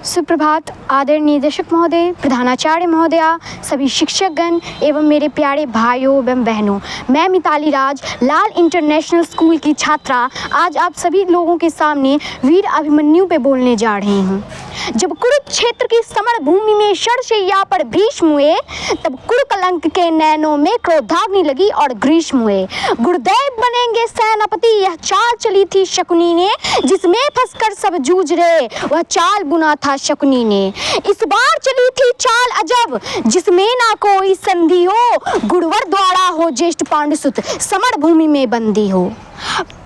सुप्रभात आदरणीय निदेशक महोदय, प्रधानाचार्य महोदया, सभी शिक्षकगण एवं मेरे प्यारे भाइयों एवं बहनों। मैं मिताली राज, लाल इंटरनेशनल स्कूल की छात्रा, आज आप सभी लोगों के सामने वीर अभिमन्यु पे बोलने जा रही हूँ। जब कुरुक्षेत्र की समर भूमि में शरशैया पर भीष्म हुए, तब कुरुकलंक के नैनों में क्रोधाग्नि लगी और ग्रीष्म हुए। गुरुदेव बनेंगे सेनापति, यह चाल चली थी शकुनी ने, जिसमें फंसकर सब जूझ रहे, वह चाल बुना था शकुनी ने। इस बार चली थी चाल अजब, जिसमें ना कोई संधि हो, गुरुवर द्वारा हो ज्येष्ठ पांडुसुत, समर भूमि में बंदी हो।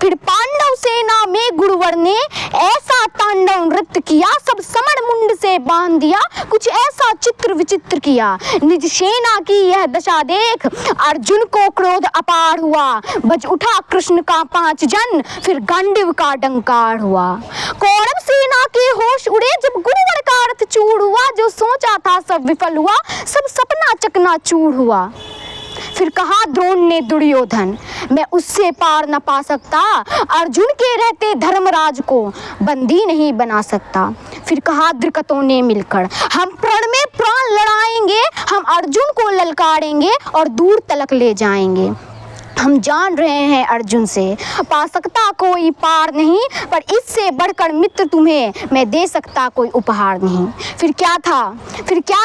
फिर पांडव सेना में गुरुवर ने ऐसा तांडव नृत्य किया, सब समर मुंड से बांध दिया, कुछ ऐसा चित्र विचित्र किया। निज सेना की यह दशा देख अर्जुन को क्रोध अपार हुआ, बज उठा कृष्ण का 5 जन, फिर गांडीव का डंकार हुआ। कौरव सेना के होश उड़े जब गुरुवर का रथ चूर हुआ, जो सोचा था सब विफल हुआ, सब सपना चकनाचूर हुआ। फिर कहा द्रोण ने दुर्योधन, मैं उससे पार न पा सकता, अर्जुन के रहते धर्मराज को बंदी नहीं बना सकता। फिर कहा द्रुपदों ने मिलकर, हम प्रण में प्राण लड़ाएंगे, हम अर्जुन को ललकारेंगे और दूर तलक ले जाएंगे। हम जान रहे हैं अर्जुन से पा सकता कोई पार नहीं, पर इससे बढ़कर मित्र तुम्हें मैं दे सकता कोई उपहार नहीं। फिर क्या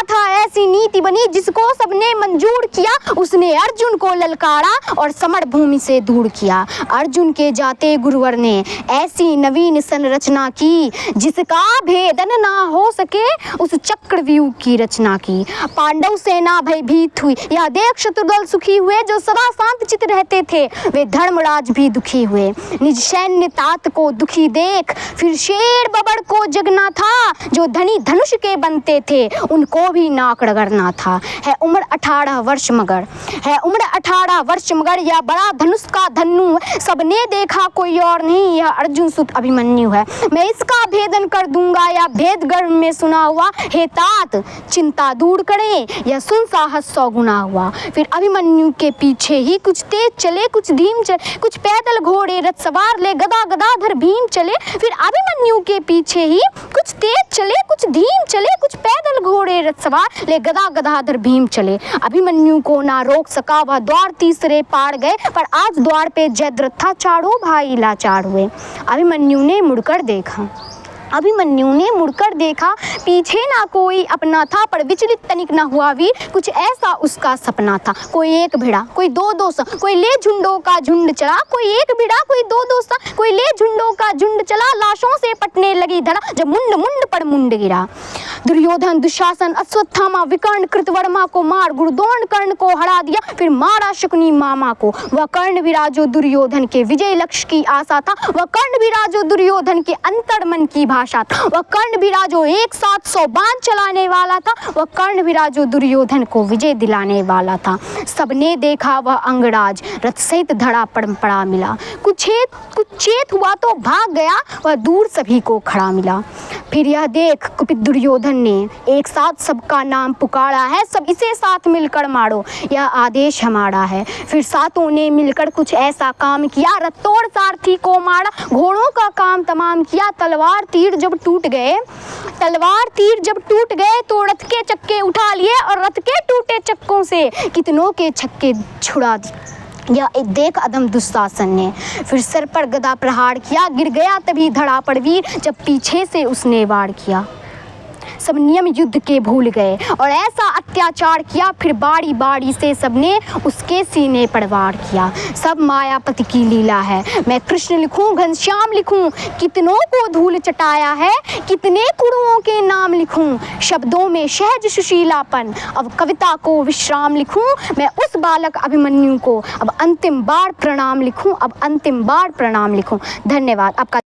था ऐसी नीति बनी जिसको सबने मंजूर किया, उसने अर्जुन को ललकारा और समर भूमि से दूर किया। अर्जुन के जाते गुरुवर ने ऐसी नवीन संरचना की, जिसका भेदन ना हो सके, उस चक्रव्यूह की रचना की। पांडव सेना भयभीत हुई, यह देख शत्रुदल सुखी हुए, जो सदा शांत चित्त रहते थे वे धर्मराज भी दुखी हुए। निज सैन्य तात को दुखी देख फिर शेर बबड़ को जगना था, जो धनी धनुष के बनते थे उनको भी नाक रगड़ना था। है उम्र 18 वर्ष मगर यह बड़ा धनुष का धनु, सबने देखा कोई और नहीं, यह अर्जुन सुत अभिमन्यु है। मैं इसका भेदन कर दूंगा, या भेद गर्भ में सुना हुआ, हे तात चिंता दूर करे, यह सुन साहस 100 गुना हुआ। फिर अभिमन्यु के पीछे ही कुछ तेज चले कुछ धीम चले, कुछ पैदल घोड़े रथ सवार ले, गदा गदाधर भीम चले। फिर अभिमन्यु के पीछे ही कुछ तेज चले कुछ धीम चले, कुछ पैदल घोड़े रथ सवार ले, गदा गदाधर भीम चले। अभिमन्यु को ना रोक सका, वह द्वार तीसरे पार गए, पर आज द्वार पे जयद्रथ था, चारों भाई लाचार हुए। अभिमन्यु ने मुड़कर देखा, पीछे ना कोई अपना था, पर विचलित तनिक न हुआ वीर, कुछ ऐसा उसका सपना था। कोई एक भिड़ा कोई दो सा, कोई ले झुंडों का झुंड चला, कोई एक भिड़ा कोई दो सा, कोई ले झुंडों का झुंड चला, लाशों से पटने लगी धरा, जब मुंड मुंड पर मुंड गिरा। दुर्योधन दुशासन अश्वत्थामा विकर्ण कृतवर्मा को मार, गुरुद्रोण कर्ण को हरा दिया, फिर मारा शकुनी मामा को। वह कर्ण विराजो दुर्योधन के विजय लक्ष्य की आशा था, वह कर्ण विराजो दुर्योधन के अंतर मन की भाषा था, वह कर्ण विराजो एक साथ 100 बाण चलाने वाला था, वह कर्ण विराजो दुर्योधन को विजय दिलाने वाला था। सबने देखा वह अंगराज रथ सहित धड़ा पड़ा मिला, कुछ चेत हुआ तो भाग गया, वह दूर सभी को खड़ा मिला। फिर यह देख कुपित दुर्योधन ने एक साथ सबका नाम पुकारा है, सब इसे साथ मिलकर मारो, यह आदेश हमारा है। फिर सातों ने मिलकर कुछ ऐसा काम किया, रथोड़ सारथी को मारा, घोड़ों का काम तमाम किया। तलवार तीर जब टूट गए तो रथ के चक्के उठा लिए, और रथ के टूटे चक्कों से कितनों के छक्के छुड़ा दिए। यह देख अधम दुशासन ने फिर सर पर गदा प्रहार किया, गिर गया तभी धड़ा पर वीर, जब पीछे से उसने वार किया। सब नियम युद्ध के भूल गए और ऐसा अत्याचार किया, फिर बारी बारी से सबने उसके सीने पर वार किया। सब मायापति की लीला है, मैं कृष्ण लिखूं घनश्याम लिखूं, कितनों को धूल चटाया है, कितने कुरुओं के नाम लिखूं, शब्दों में सहज सुशीलापन, अब कविता को विश्राम लिखूं, मैं उस बालक अभिमन्यु को अब अंतिम बार प्रणाम लिखूं। धन्यवाद आपका।